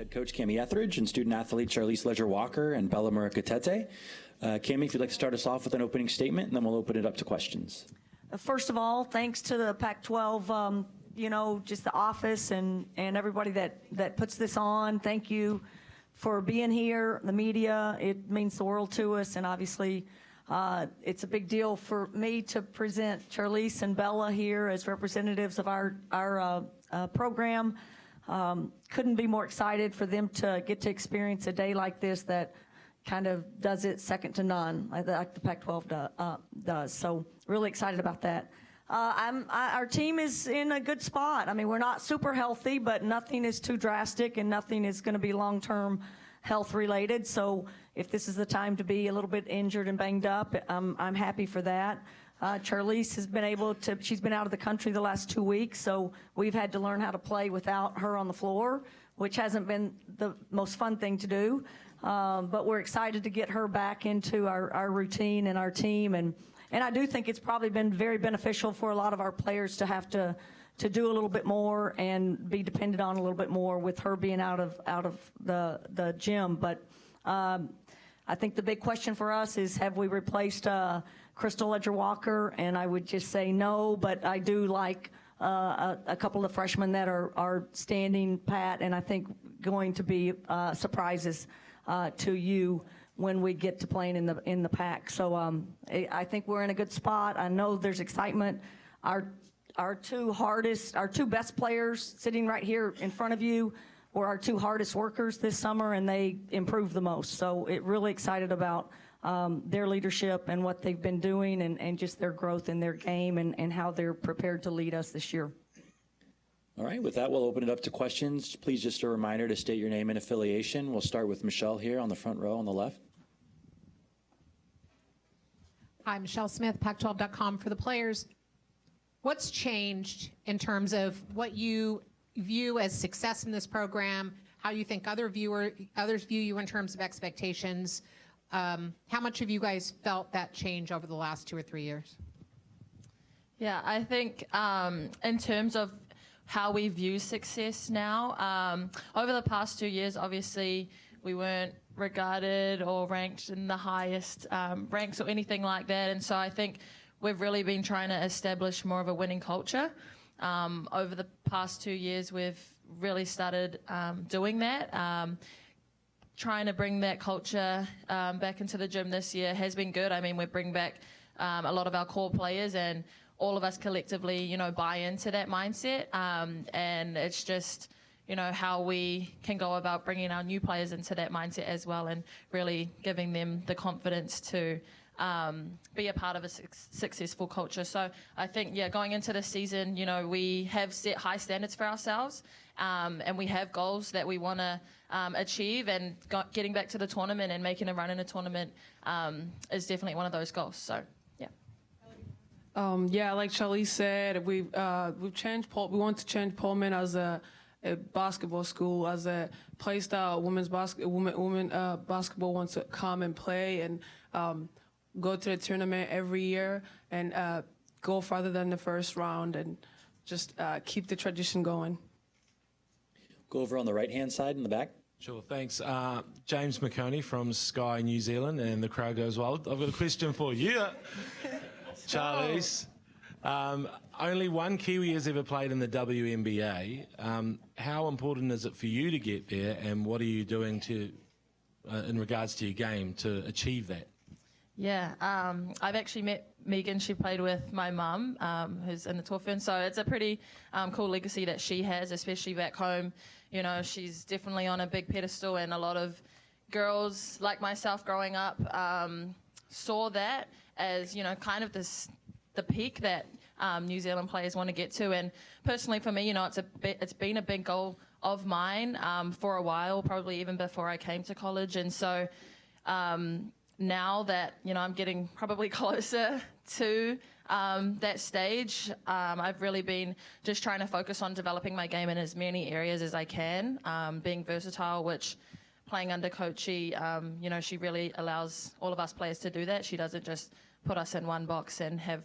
head coach Kamie Ethridge and student athlete Charlisse Walker and Bella Murekatete. Kamie, if you'd like to start us off with an opening statement, and then we'll open it up to questions. First of all, thanks to the Pac-12, just the office and everybody that puts this on. Thank you for being here, the media. It means the world to us, and obviously it's a big deal for me to present Charlisse and Bella here as representatives of our program. Couldn't be more excited for them to get to experience a day like this that kind of does it second to none, like the Pac-12 does. So really excited about that. Our team is in a good spot. I mean, we're not super healthy, but nothing is too drastic and nothing is going to be long-term health related. So if this is the time to be a little bit injured and banged up, I'm happy for that. Charlisse has been she's been out of the country the last 2 weeks, so we've had to learn how to play without her on the floor, which hasn't been the most fun thing to do. But we're excited to get her back into our routine and our team. And I do think it's probably been very beneficial for a lot of our players to have to do a little bit more and be dependent on a little bit more with her being out of the gym. But I think the big question for us is, have we replaced Crystal Walker? And I would just say no, but I do like a couple of freshmen that are standing pat, and I think going to be surprises to you when we get to playing in the Pac. So I think we're in a good spot. I know there's excitement. Our two best players sitting right here in front of you were our two hardest workers this summer, and they improved the most. So really excited about their leadership and what they've been doing and just their growth in their game and how they're prepared to lead us this year. All right, with that, we'll open it up to questions. Please, just a reminder to state your name and affiliation. We'll start with Michelle here on the front row on the left. Hi, Michelle Smith, Pac12.com for the players. What's changed in terms of what you view as success in this program, how you think others view you in terms of expectations? How much have you guys felt that change over the last 2 or 3 years? Yeah, I think in terms of how we view success now, over the past 2 years, obviously, we weren't regarded or ranked in the highest ranks or anything like that. And so I think we've really been trying to establish more of a winning culture. Over the past 2 years, we've really started doing that. Trying to bring that culture back into the gym this year has been good. I mean, we bring back a lot of our core players, and all of us collectively, buy into that mindset. And it's just, how we can go about bringing our new players into that mindset as well, and really giving them the confidence to be a part of a successful culture. So I think, going into the season, we have set high standards for ourselves, and we have goals that we want to achieve, and getting back to the tournament and making a run in a tournament is definitely one of those goals. So, like Charlisse said, we've changed. We want to change Pullman as a basketball school, as a place that women basketball wants to come and play and go to the tournament every year and go farther than the first round and just keep the tradition going. Go over on the right-hand side in the back. Sure, thanks. James McConey from Sky New Zealand, and the crowd goes wild. I've got a question for you, Charlisse. Only one Kiwi has ever played in the WNBA. How important is it for you to get there, and what are you doing to, in regards to your game, to achieve that? Yeah, I've actually met Megan. She played with my mum, who's in the Torfern. So it's a pretty cool legacy that she has, especially back home. She's definitely on a big pedestal, and a lot of girls like myself growing up saw that as, kind of the peak that New Zealand players want to get to. And personally for me, it's been a big goal of mine for a while, probably even before I came to college. And so now that, I'm getting probably closer to that stage, I've really been just trying to focus on developing my game in as many areas as I can, being versatile, which playing under Coachy, she really allows all of us players to do that. She doesn't just put us in one box and have,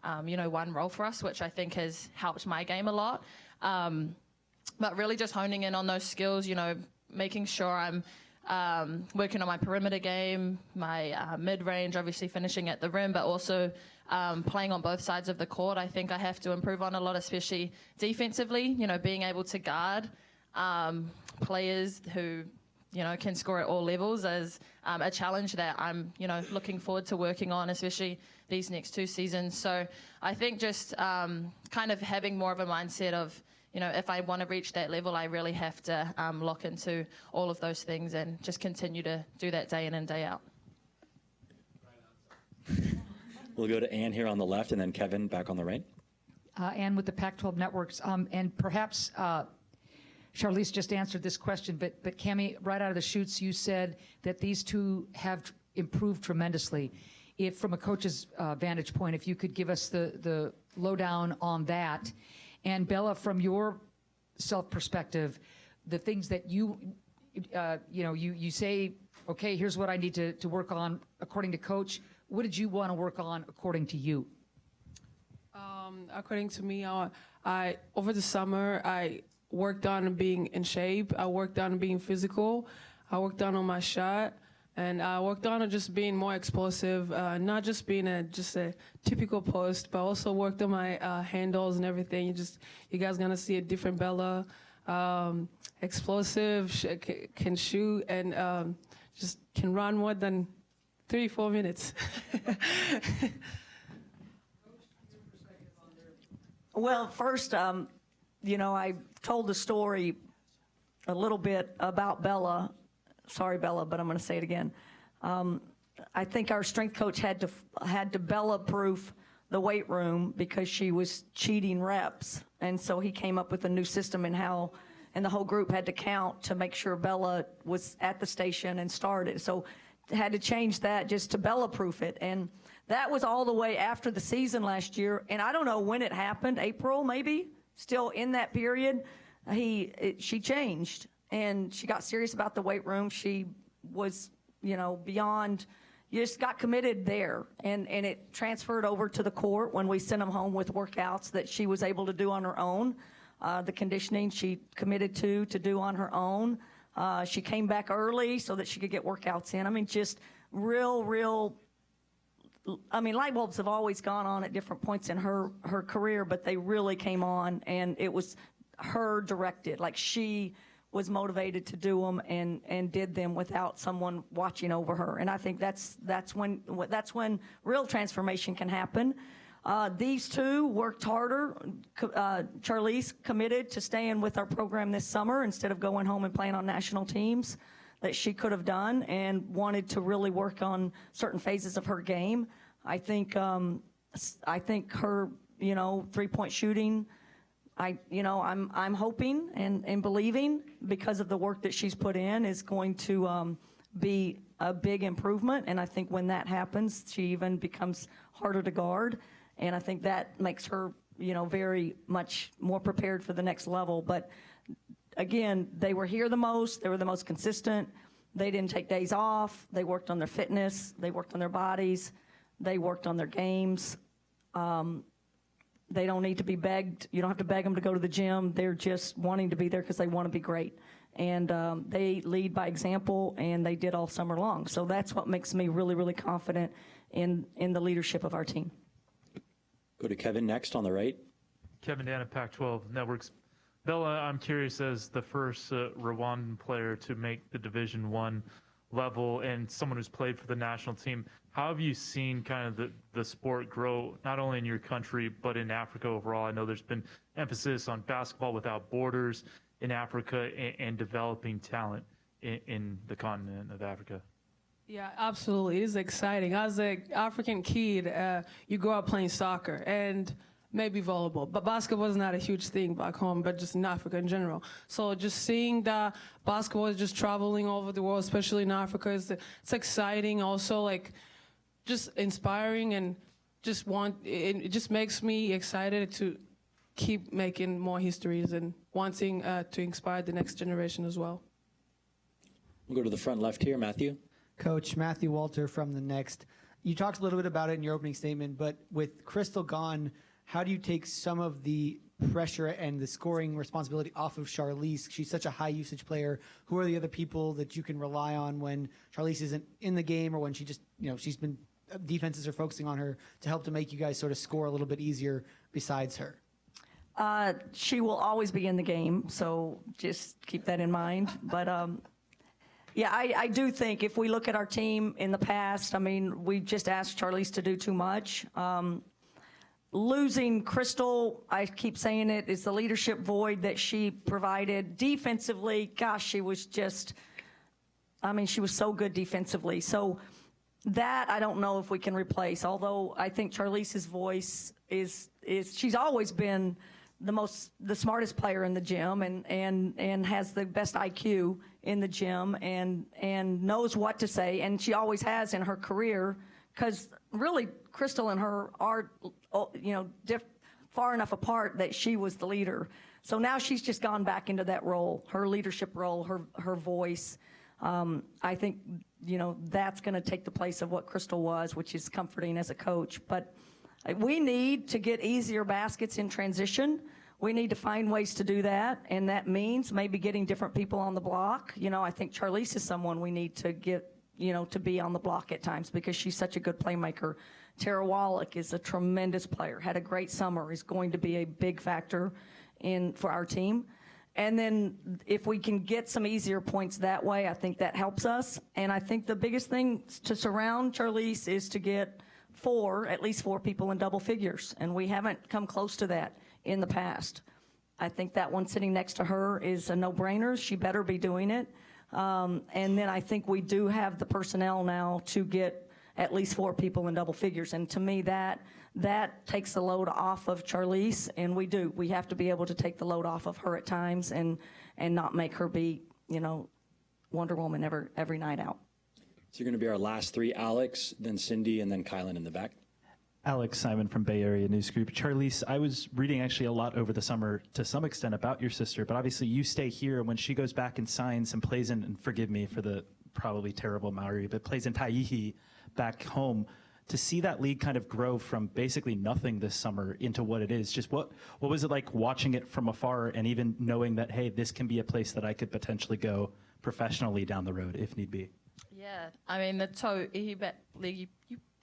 one role for us, which I think has helped my game a lot. But really just honing in on those skills, making sure I'm working on my perimeter game, my mid-range, obviously finishing at the rim, but also playing on both sides of the court. I think I have to improve on a lot, especially defensively, you know, being able to guard players who, you know, can score at all levels is a challenge that I'm, you know, looking forward to working on, especially these next 2 seasons. So I think just kind of having more of a mindset of, you know, if I want to reach that level, I really have to lock into all of those things and just continue to do that day in and day out. We'll go to Ann here on the left, and then Kevin back on the right. Ann with the Pac-12 Networks. And perhaps Charlisse just answered this question, but Kamie, right out of the chutes, you said that these two have improved tremendously. If, from a coach's vantage point, if you could give us the lowdown on that. And Bella, from your self-perspective, the things that you say, okay, here's what I need to work on according to coach. What did you want to work on according to you? According to me, I over the summer, I worked on being in shape. I worked on being physical. I worked on my shot. And I worked on just being more explosive, not just being just a typical post, but also worked on my handles and everything. You guys gonna see a different Bella, explosive, can shoot, and just can run more than 3-4 minutes. Well, first, you know, I told the story a little bit about Bella. Sorry, Bella, but I'm going to say it again. I think our strength coach had to Bella-proof the weight room because she was cheating reps, and so he came up with a new system and the whole group had to count to make sure Bella was at the station and started. So had to change that just to Bella-proof it, and that was all the way after the season last year. And I don't know when it happened, April maybe, still in that period, she changed. And she got serious about the weight room. She was, you know, beyond, you just got committed there. And it transferred over to the court when we sent them home with workouts that she was able to do on her own. The conditioning she committed to do on her own. She came back early so that she could get workouts in. I mean, just real, I mean, light bulbs have always gone on at different points in her career, but they really came on, and it was her directed. Like, she was motivated to do them and did them without someone watching over her. And I think that's when real transformation can happen. These two worked harder. Charlisse committed to staying with our program this summer instead of going home and playing on national teams that she could have done, and wanted to really work on certain phases of her game. I think her, you know, three-point shooting, I'm hoping and believing, because of the work that she's put in, is going to be a big improvement. And I think when that happens, she even becomes harder to guard. And I think that makes her, you know, very much more prepared for the next level. But again, they were here the most. They were the most consistent. They didn't take days off. They worked on their fitness. They worked on their bodies. They worked on their games. They don't need to be begged. You don't have to beg them to go to the gym. They're just wanting to be there because they want to be great. And they lead by example, and they did all summer long. So that's what makes me really, really confident in the leadership of our team. Go to Kevin next on the right. Kevin Dan at Pac-12 Networks. Bella, I'm curious, as the first Rwandan player to make the Division I level and someone who's played for the national team, how have you seen kind of the sport grow, not only in your country, but in Africa overall? I know there's been emphasis on basketball without borders in Africa and developing talent in the continent of Africa. Yeah, absolutely. It is exciting. As an African kid, you grow up playing soccer and maybe volleyball, but basketball is not a huge thing back home, but just in Africa in general. So just seeing that basketball is just traveling all over the world, especially in Africa, it's exciting. Also, like, just inspiring, and it just makes me excited to keep making more histories and wanting to inspire the next generation as well. We'll go to the front left here, Matthew. Coach Matthew Walter from The Next. You talked a little bit about it in your opening statement, but with Crystal gone, how do you take some of the pressure and the scoring responsibility off of Charlisse? She's such a high usage player. Who are the other people that you can rely on when Charlisse isn't in the game, or when she just, she's been, defenses are focusing on her to help to make you guys sort of score a little bit easier besides her? She will always be in the game, so just keep that in mind. But yeah, I do think if we look at our team in the past, I mean, we just asked Charlisse to do too much. Losing Crystal, I keep saying it, is the leadership void that she provided. Defensively, gosh, she was just, I mean, she was so good defensively. So that I don't know if we can replace, although I think Charlisse's voice is she's always been the smartest player in the gym, and has the best IQ in the gym, and knows what to say, and she always has in her career, because really Crystal and her are far enough apart that she was the leader. So now she's just gone back into that role, her leadership role, her voice. I think that's going to take the place of what Crystal was, which is comforting as a coach. But we need to get easier baskets in transition. We need to find ways to do that, and that means maybe getting different people on the block. I think Charlisse is someone we need to get, to be on the block at times, because she's such a good playmaker. Tara Wallach is a tremendous player, had a great summer, is going to be a big factor for our team. And then if we can get some easier points that way, I think that helps us. And I think the biggest thing to surround Charlisse is to get at least four people in double figures, and we haven't come close to that in the past. I think that one sitting next to her is a no-brainer. She better be doing it. And then I think we do have the personnel now to get at least four people in double figures. And to me, that takes the load off of Charlisse, and we have to be able to take the load off of her at times, and not make her be, Wonder Woman every night out. So you're going to be our last three: Alex, then Cindy, and then Kylan in the back. Alex Simon from Bay Area News Group. Charlisse, I was reading actually a lot over the summer to some extent about your sister, but obviously you stay here, and when she goes back and signs and plays in, and forgive me for the probably terrible Maori, but plays in Taiihi back home, to see that league kind of grow from basically nothing this summer into what it is, just what was it like watching it from afar, and even knowing that, hey, this can be a place that I could potentially go professionally down the road if need be? Yeah, I mean, the Taiihi League,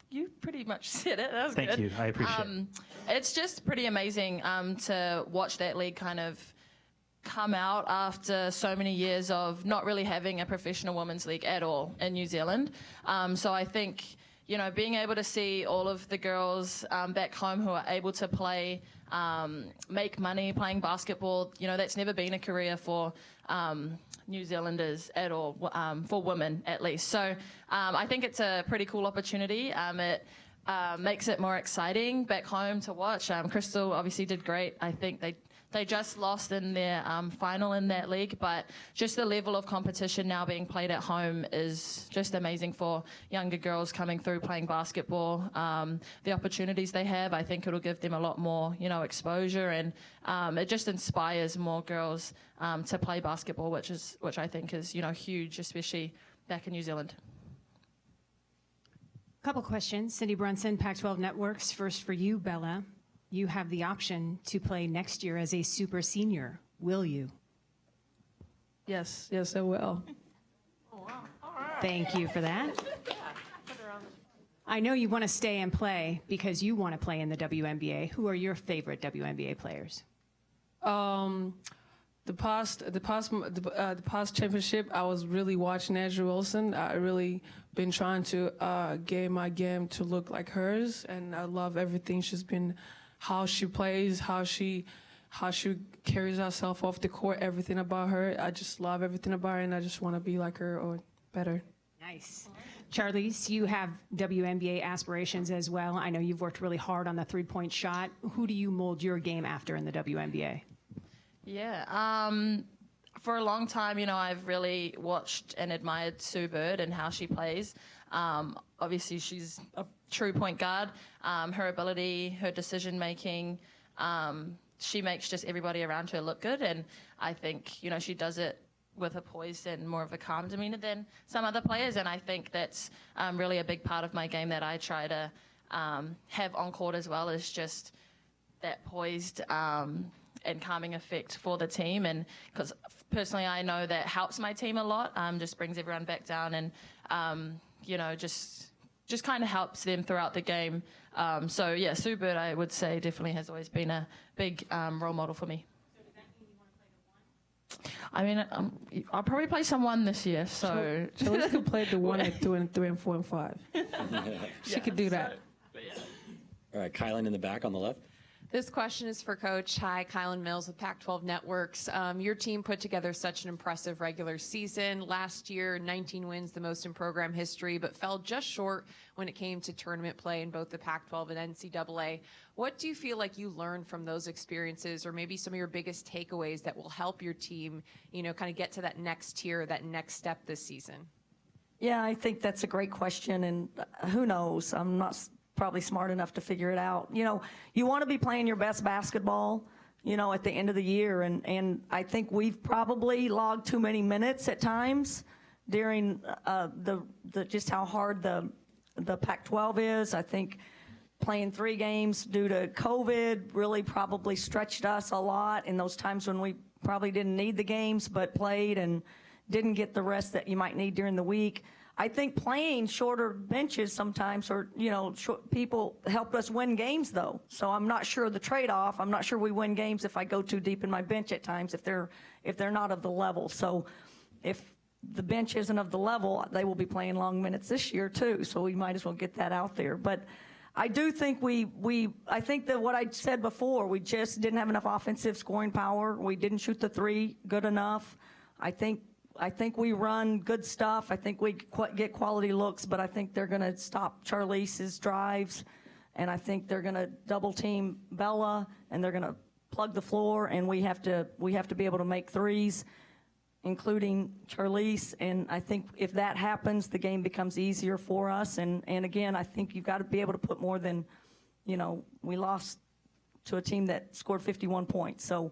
you pretty much said it. That was good. Thank you. I appreciate it. It's just pretty amazing to watch that league kind of come out after so many years of not really having a professional women's league at all in New Zealand. So I think, being able to see all of the girls back home who are able to play, make money playing basketball, that's never been a career for New Zealanders at all, for women at least. So I think it's a pretty cool opportunity. It makes it more exciting back home to watch. Crystal obviously did great. I think they just lost in their final in that league, but just the level of competition now being played at home is just amazing for younger girls coming through playing basketball. The opportunities they have, I think it'll give them a lot more, exposure, and it just inspires more girls to play basketball, which I think is, huge, especially back in New Zealand. Couple questions. Cindy Brunson, Pac-12 Networks. First for you, Bella. You have the option to play next year as a super senior. Will you? Yes, I will. Oh, wow. All right. Thank you for that. I know you want to stay and play because you want to play in the WNBA. Who are your favorite WNBA players? The past championship, I was really watching Andrew Wilson. I really been trying to get my game to look like hers, and I love everything she's been. How she plays, how she carries herself off the court, everything about her. I just love everything about her, and I just want to be like her or better. Nice. Charlisse, you have WNBA aspirations as well. I know you've worked really hard on the three-point shot. Who do you mold your game after in the WNBA? Yeah, for a long time, I've really watched and admired Sue Bird and how she plays. Obviously, she's a true point guard. Her ability, her decision-making, she makes just everybody around her look good. And I think, she does it with a poise and more of a calm demeanor than some other players. And I think that's really a big part of my game that I try to have on court as well, is just that poised and calming effect for the team. And because personally, I know that helps my team a lot, just brings everyone back down and, just kind of helps them throughout the game. So yeah, Sue Bird, I would say, definitely has always been a big role model for me. I mean, I'll probably play some 1 this year, so. Charlisse could play the 1 and 2 and 3 and 4 and 5. She could do that. All right, Kylan in the back on the left. This question is for Coach. Hi, Kylan Mills with Pac-12 Networks. Your team put together such an impressive regular season. Last year, 19 wins, the most in program history, but fell just short when it came to tournament play in both the Pac-12 and NCAA. What do you feel like you learned from those experiences, or maybe some of your biggest takeaways that will help your team, kind of get to that next tier, that next step this season? Yeah, I think that's a great question, and who knows? I'm not probably smart enough to figure it out. You want to be playing your best basketball, at the end of the year, and I think we've probably logged too many minutes at times during the just how hard the Pac-12 is. I think playing 3 games due to COVID really probably stretched us a lot in those times when we probably didn't need the games but played and didn't get the rest that you might need during the week. I think playing shorter benches sometimes, or people help us win games though. So I'm not sure the trade-off. I'm not sure we win games if I go too deep in my bench at times if they're not of the level. So if the bench isn't of the level, they will be playing long minutes this year too. So we might as well get that out there. But I do think I think that what I said before, we just didn't have enough offensive scoring power. We didn't shoot the 3 good enough. I think we run good stuff. I think we get quality looks, but I think they're going to stop Charlisse's drives, and I think they're going to double team Bella, and they're going to plug the floor, and we have to be able to make threes, including Charlisse. And I think if that happens, the game becomes easier for us. And again, I think you've got to be able to put more than, we lost to a team that scored 51 points. So.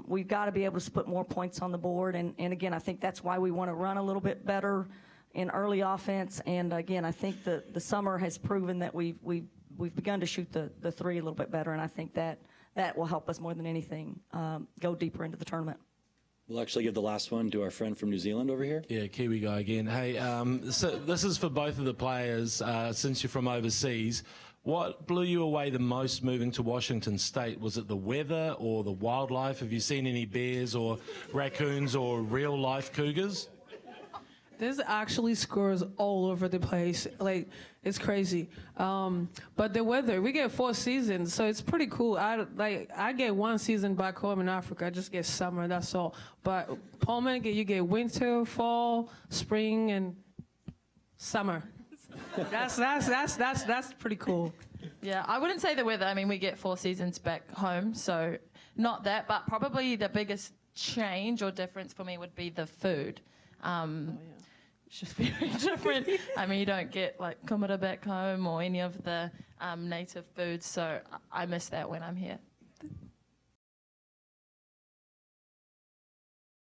We've got to be able to put more points on the board, and again, I think that's why we want to run a little bit better in early offense. And again, I think the summer has proven that we've begun to shoot the 3 a little bit better, and I think that will help us more than anything go deeper into the tournament. We'll actually give the last one to our friend from New Zealand over here. Yeah, Kiwi guy again. Hey, so this is for both of the players, since you're from overseas. What blew you away the most moving to Washington State? Was it the weather or the wildlife? Have you seen any bears or raccoons or real-life cougars? There's actually squirrels all over the place. Like, it's crazy. But the weather, we get 4 seasons, so it's pretty cool. I get 1 season back home in Africa. I just get summer, that's all. But Pullman, you get winter, fall, spring, and summer. That's pretty cool. Yeah, I wouldn't say the weather. I mean, we get 4 seasons back home, so not that. But probably the biggest change or difference for me would be the food. It's just very different. I mean, you don't get like kumara back home or any of the native foods, so I miss that when I'm here.